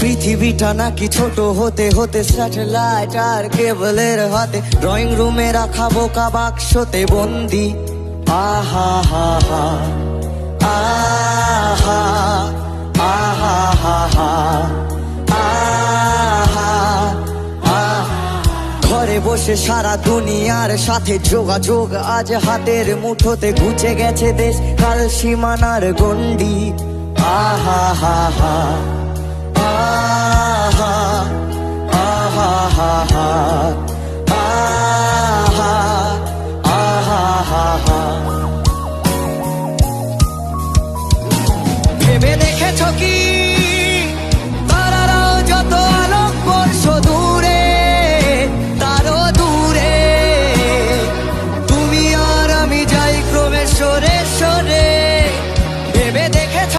পৃথিবীটা নাকি ছোট হতে হতে স্যাটেলাইট আর কেবলের হাতে, ড্রয়িং রুমে রাখা বোকা বাক্সতে বন্দি। আহা হা হা, আহা আহা হা হা, আহা আহা। ঘরে বসে সারা দুনিয়ার সাথে যোগাযোগ আজ হাতের মুঠোতে, ঘুচে গেছে দেশ কাল সীমানার গণ্ডি। আহা হা হা, আহা আহা হা হা, আহা আহা হা হা। ভেবে দেখেছো কি